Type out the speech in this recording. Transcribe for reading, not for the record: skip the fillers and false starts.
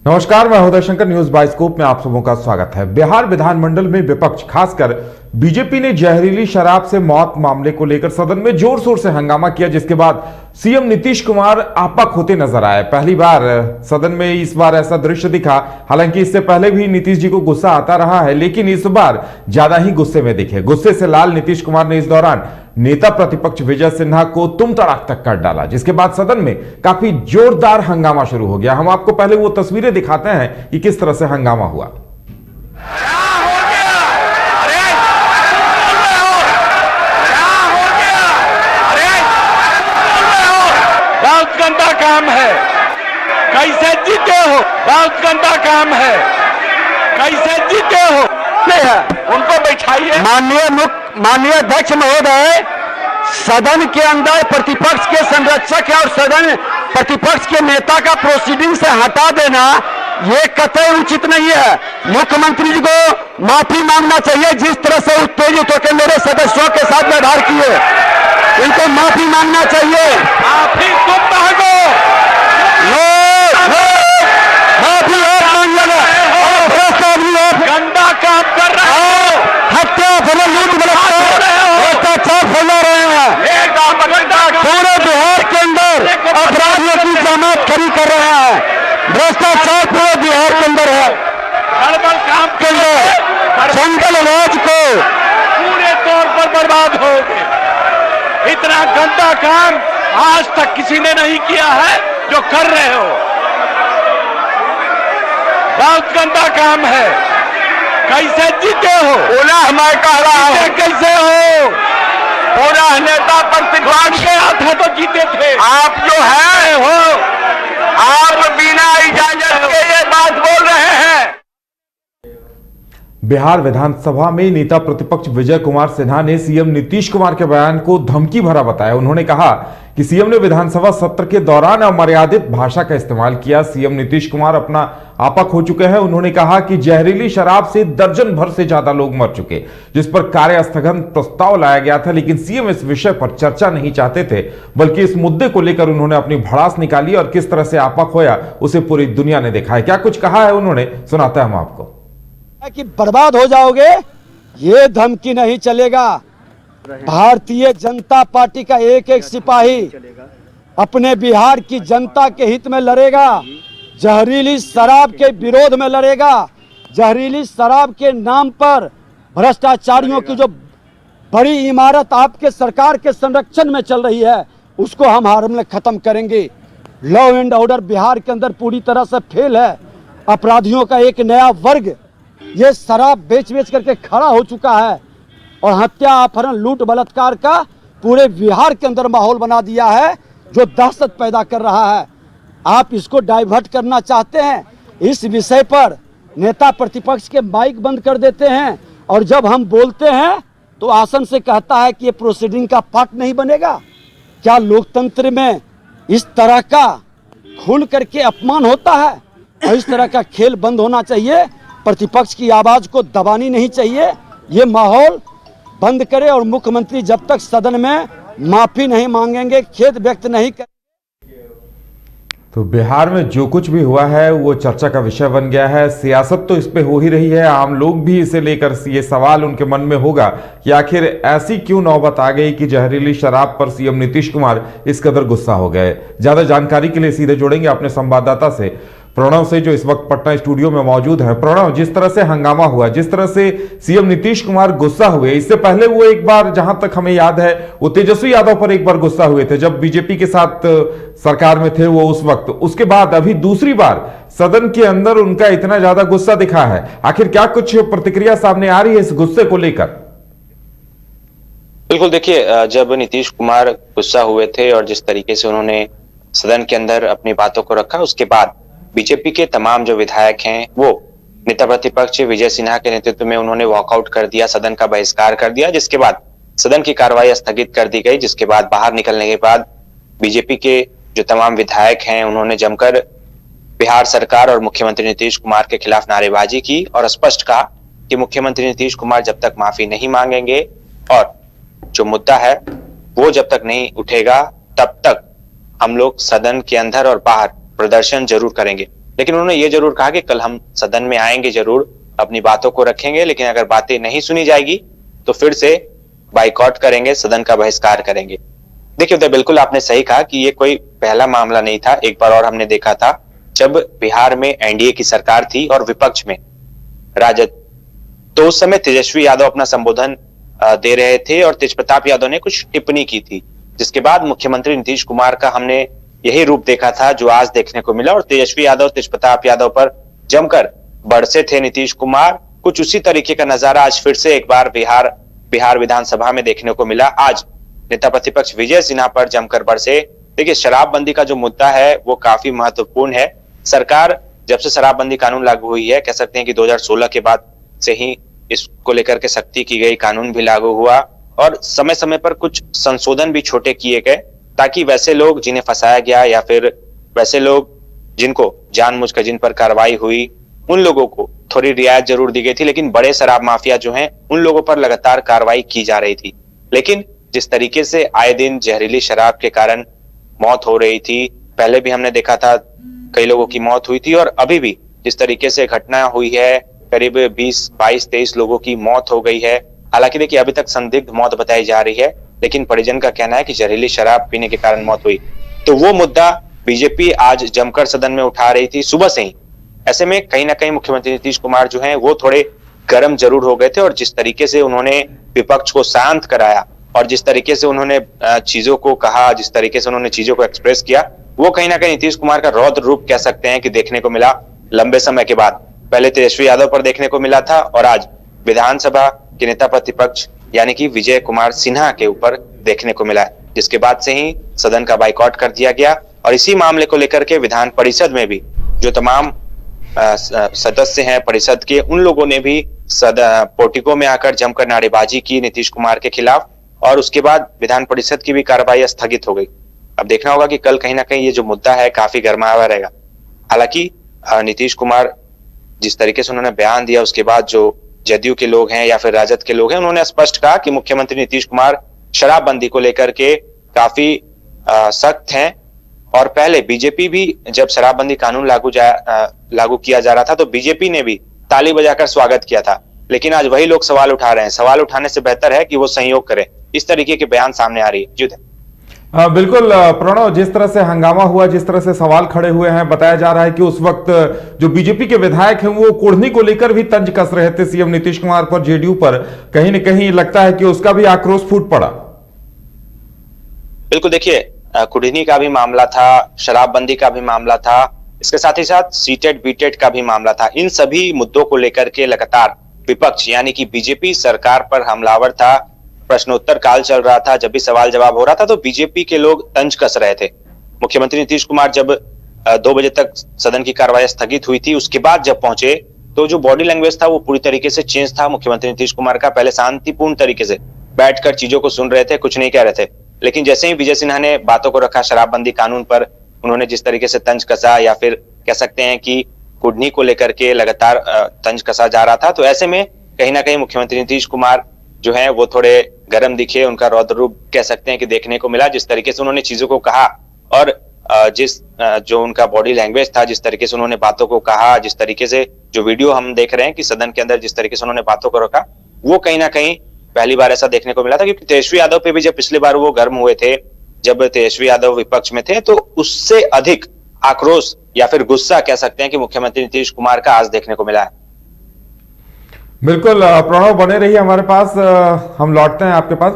नमस्कार, मैं हृदय शंकर। न्यूज बाइस्कोप में आप सबों का स्वागत है। बिहार विधानमंडल में विपक्ष खासकर बीजेपी ने जहरीली शराब से मौत मामले को लेकर सदन में जोर शोर से हंगामा किया, जिसके बाद सीएम नीतीश कुमार आपक होते नजर आए। पहली बार सदन में इस बार ऐसा दृश्य दिखा। हालांकि इससे पहले भी नीतीश जी को गुस्सा आता रहा है, लेकिन इस बार ज्यादा ही गुस्से में दिखे। गुस्से से लाल नीतीश कुमार ने इस दौरान नेता प्रतिपक्ष विजय सिन्हा को तुम तड़ाक तक कर डाला, जिसके बाद सदन में काफी जोरदार हंगामा शुरू हो गया। हम आपको पहले वो तस्वीरें दिखाते हैं कि किस तरह से हंगामा हुआ। बहुत गंदा काम है, कैसे जीते हो? बहुत गंदा काम है, कैसे जीते हो? उनको बैठाइए। माननीय अध्यक्ष महोदय, सदन के अंदर प्रतिपक्ष के संरक्षक है और सदन प्रतिपक्ष के नेता का प्रोसीडिंग से हटा देना ये कतई उचित नहीं है। मुख्यमंत्री जी को माफी मांगना चाहिए। जिस तरह से उत्तेजित होकर मेरे सदस्यों के साथ व्यवहार किए, इनको माफी मांगना चाहिए। माफी तुम मांगो। माफी आप मांग लेना। गंदा काम कर रहे हो, हत्या लूट भ्रष्टाचार फैला रहे हैं। पूरे बिहार के अंदर अपराधियों की जमात खड़ी कर रहे हैं। भ्रष्टाचार पूरे बिहार के अंदर है। गड़बड़ काम के अंदर जंगल राज को पूरे तौर पर बर्बाद हो गए। इतना गंदा काम आज तक किसी ने नहीं किया है जो कर रहे हो। बहुत गंदा काम है, कैसे जीते हो? बोला मैं कह रहा हूं, कैसे हो? पूरा नेता प्रतिपक्ष के हाथ तो जीते थे। आप जो है हो, आप बिना इजाजत के ये बात बोल रहे हैं। बिहार विधानसभा में नेता प्रतिपक्ष विजय कुमार सिन्हा ने सीएम नीतीश कुमार के बयान को धमकी भरा बताया। उन्होंने कहा कि सीएम ने विधानसभा सत्र के दौरान अमर्यादित भाषा का इस्तेमाल किया। सीएम नीतीश कुमार अपना आपक हो चुके हैं। उन्होंने कहा कि जहरीली शराब से दर्जन भर से ज्यादा लोग मर चुके, जिस पर कार्यस्थगन प्रस्ताव लाया गया था, लेकिन सीएम इस विषय पर चर्चा नहीं चाहते थे, बल्कि इस मुद्दे को लेकर उन्होंने अपनी भड़ास निकाली और किस तरह से आपक होया उसे पूरी दुनिया ने देखा है। क्या कुछ कहा है उन्होंने, सुनाते हैं हम आपको। कि बर्बाद हो जाओगे, ये धमकी नहीं चलेगा। भारतीय जनता पार्टी का एक एक सिपाही अपने बिहार की जनता के हित में लड़ेगा, जहरीली शराब के विरोध में लड़ेगा। जहरीली शराब के नाम पर भ्रष्टाचारियों की जो बड़ी इमारत आपके सरकार के संरक्षण में चल रही है, उसको हम हार में खत्म करेंगे। लॉ एंड ऑर्डर बिहार के अंदर पूरी तरह से फेल है। अपराधियों का एक नया वर्ग ये शराब बेच बेच करके खड़ा हो चुका है और हत्या, अपहरण, लूट, बलात्कार का पूरे बिहार के अंदर माहौल बना दिया है, जो दहशत पैदा कर रहा है। आप इसको डाइवर्ट करना चाहते हैं। इस विषय पर नेता प्रतिपक्ष के माइक बंद कर देते हैं और जब हम बोलते हैं तो आसन से कहता है कि ये प्रोसीडिंग का पार्ट नहीं बनेगा। क्या लोकतंत्र में इस तरह का खुल करके अपमान होता है? और इस तरह का खेल बंद होना चाहिए। प्रतिपक्ष की आवाज को दबानी नहीं चाहिए। ये माहौल बंद करे और मुख्यमंत्री जब तक सदन में माफी नहीं मांगेंगे, खेद व्यक्त नहीं करेंगे। तो बिहार में जो कुछ भी हुआ है वो चर्चा का विषय बन गया है। सियासत तो इस पे हो ही रही है। आम लोग भी इसे लेकर ये सवाल उनके मन में होगा कि आखिर ऐसी क्यों नौबत आ गई कि जहरीली शराब पर सीएम नीतीश कुमार इस कदर गुस्सा हो गए। ज्यादा जानकारी के लिए सीधे जुड़ेंगे अपने संवाददाता से, प्रणव से, जो इस वक्त पटना स्टूडियो में मौजूद है। प्रणव, जिस तरह से हंगामा हुआ, जिस तरह से सीएम नीतीश कुमार गुस्सा हुए, इससे पहले वो एक बार, जहां तक हमें याद है, वो तेजस्वी यादव पर एक बार गुस्सा हुए थे जब बीजेपी के साथ सरकार में थे वो उस वक्त। उसके बाद अभी दूसरी बार सदन के अंदर उनका इतना ज्यादा गुस्सा दिखा है। आखिर क्या कुछ प्रतिक्रिया सामने आ रही है इस गुस्से को लेकर? बिल्कुल, देखिए, जब नीतीश कुमार गुस्सा हुए थे और जिस तरीके से उन्होंने सदन के अंदर अपनी बातों को रखा, उसके बाद बीजेपी के तमाम जो विधायक हैं वो नेता प्रतिपक्ष विजय सिन्हा के नेतृत्व में उन्होंने वॉकआउट कर दिया, सदन का बहिष्कार कर दिया, जिसके बाद सदन की कार्रवाई स्थगित कर दी गई। जिसके बाद बाहर निकलने के बाद बीजेपी के जो तमाम विधायक हैं उन्होंने जमकर बिहार सरकार और मुख्यमंत्री नीतीश कुमार के खिलाफ नारेबाजी की और स्पष्ट कहा कि मुख्यमंत्री नीतीश कुमार जब तक माफी नहीं मांगेंगे और जो मुद्दा है वो जब तक नहीं उठेगा तब तक हम लोग सदन के अंदर और बाहर प्रदर्शन जरूर करेंगे। लेकिन उन्होंने ये जरूर कहा कि कल हम सदन में आएंगे, जरूर अपनी बातों को रखेंगे, लेकिन अगर बातें नहीं सुनी जाएगी तो फिर से बाइकआउट करेंगे, सदन का बहिष्कार करेंगे। देखिए उदय, बिल्कुल आपने सही कहा कि ये कोई पहला मामला नहीं था। एक बार और हमने देखा था जब बिहार में एनडीए की सरकार थी और विपक्ष में राजद, तो उस समय तेजस्वी यादव अपना संबोधन दे रहे थे और तेजप्रताप यादव ने कुछ टिप्पणी की थी, जिसके बाद मुख्यमंत्री नीतीश कुमार का हमने यही रूप देखा था जो आज देखने को मिला। और तेजस्वी यादव, तेजप्रताप यादव पर जमकर बरसे थे नीतीश कुमार। कुछ उसी तरीके का नजारा आज फिर से एक बार बिहार विधानसभा में देखने को मिला। आज नेता प्रतिपक्ष विजय सिन्हा पर जमकर बरसे। देखिए, शराबबंदी का जो मुद्दा है वो काफी महत्वपूर्ण है। सरकार जब से शराबबंदी कानून लागू हुई है, कह सकते हैं कि 2016 के बाद से ही इसको लेकर के सख्ती की गई, कानून भी लागू हुआ और समय समय पर कुछ संशोधन भी छोटे किए गए, ताकि वैसे लोग जिन्हें फंसाया गया या फिर वैसे लोग जिनको जानबूझकर जिन पर कार्रवाई हुई, उन लोगों को थोड़ी रियायत जरूर दी गई थी, लेकिन बड़े शराब माफिया जो हैं उन लोगों पर लगातार कार्रवाई की जा रही थी। लेकिन जिस तरीके से आए दिन जहरीली शराब के कारण मौत हो रही थी, पहले भी हमने देखा था कई लोगों की मौत हुई थी और अभी भी जिस तरीके से घटना हुई है, करीब 20, 22, 23 लोगों की मौत हो गई है। हालांकि देखिए अभी तक संदिग्ध मौत बताई जा रही है, लेकिन परिजन का कहना है कि जहरीली शराब पीने के कारण मौत हुई। तो वो मुद्दा बीजेपी आज जमकर सदन में उठा रही थी सुबह से ही। ऐसे में कहीं ना कहीं मुख्यमंत्री नीतीश कुमार जो हैं वो थोड़े गर्म जरूर हो गए थे और जिस तरीके से उन्होंने विपक्ष को शांत कराया और जिस तरीके से उन्होंने चीजों को कहा, जिस तरीके से उन्होंने चीजों को एक्सप्रेस किया, वो कहीं ना कहीं नीतीश कुमार का रौद्र रूप कह सकते हैं कि देखने को मिला लंबे समय के बाद। पहले तेजस्वी यादव पर देखने को मिला था और आज विधानसभा के नेता प्रतिपक्ष यानी कि विजय कुमार सिन्हा के ऊपर देखने को मिला, जिसके बाद से ही सदन का बाइकआउट कर दिया गया। और इसी मामले को लेकर के विधान परिषद में भी जो तमाम सदस्य हैं परिषद के, उन लोगों ने भी पोर्टिको में आकर जमकर नारेबाजी की नीतीश कुमार के खिलाफ और उसके बाद विधान परिषद की भी कार्रवाई स्थगित हो गई। अब देखना होगा कि कल कहीं ना कहीं ये जो मुद्दा है काफी गर्माया हुआ रहेगा। हालांकि नीतीश कुमार जिस तरीके से उन्होंने बयान दिया, उसके बाद जो जदयू के लोग हैं या फिर राजद के लोग हैं, उन्होंने स्पष्ट कहा कि मुख्यमंत्री नीतीश कुमार शराबबंदी को लेकर के काफी सख्त हैं। और पहले बीजेपी भी जब शराबबंदी कानून लागू किया जा रहा था तो बीजेपी ने भी ताली बजाकर स्वागत किया था, लेकिन आज वही लोग सवाल उठा रहे हैं। सवाल उठाने से बेहतर है कि वो सहयोग करें। इस तरीके के बयान सामने आ रही है। जी बिल्कुल प्रणव, जिस तरह से हंगामा हुआ, जिस तरह से सवाल खड़े हुए हैं, बताया जा रहा है कि उस वक्त जो बीजेपी के विधायक हैं वो कुढ़नी को लेकर भी तंज कस रहे थे सीएम नीतीश कुमार पर, जेडीयू पर। कहीं न कहीं लगता है कि उसका भी आक्रोश फूट पड़ा। बिल्कुल, देखिए कुढ़नी का भी मामला था, शराबबंदी का भी मामला था, इसके साथ ही साथ सीटेट बीटेट का भी मामला था। इन सभी मुद्दों को लेकर के लगातार विपक्ष यानी कि बीजेपी सरकार पर हमलावर था। प्रश्नोत्तर काल चल रहा था, जब भी सवाल जवाब हो रहा था तो बीजेपी के लोग तंज कस रहे थे। मुख्यमंत्री नीतीश कुमार जब 2 बजे तक सदन की कार्रवाई स्थगित हुई थी, उसके बाद जब पहुंचे तो जो बॉडी लैंग्वेज था वो पूरी तरीके से चेंज था मुख्यमंत्री नीतीश कुमार का। पहले शांतिपूर्ण तरीके से बैठकर चीजों को सुन रहे थे, कुछ नहीं कह रहे थे, लेकिन जैसे ही विजय सिन्हा ने बातों को रखा शराबबंदी कानून पर, उन्होंने जिस तरीके से तंज कसा या फिर कह सकते हैं कि कुढ़नी को लेकर के लगातार तंज कसा जा रहा था, तो ऐसे में कहीं ना कहीं मुख्यमंत्री नीतीश कुमार जो है वो थोड़े गर्म दिखे। उनका रौद्र रूप कह सकते हैं कि देखने को मिला, जिस तरीके से उन्होंने चीजों को कहा और जो उनका बॉडी लैंग्वेज था, जिस तरीके से उन्होंने बातों को कहा, जिस तरीके से जो वीडियो हम देख रहे हैं कि सदन के अंदर जिस तरीके से उन्होंने बातों को रखा, वो कहीं ना कहीं पहली बार ऐसा देखने को मिला था। क्योंकि तेजस्वी यादव पे भी जब पिछली बार वो गर्म हुए थे, जब तेजस्वी यादव विपक्ष में थे, तो उससे अधिक आक्रोश या फिर गुस्सा कह सकते हैं कि मुख्यमंत्री नीतीश कुमार का आज देखने को मिला है। बिल्कुल प्रणव, बने रहिए हमारे पास, हम लौटते हैं आपके पास।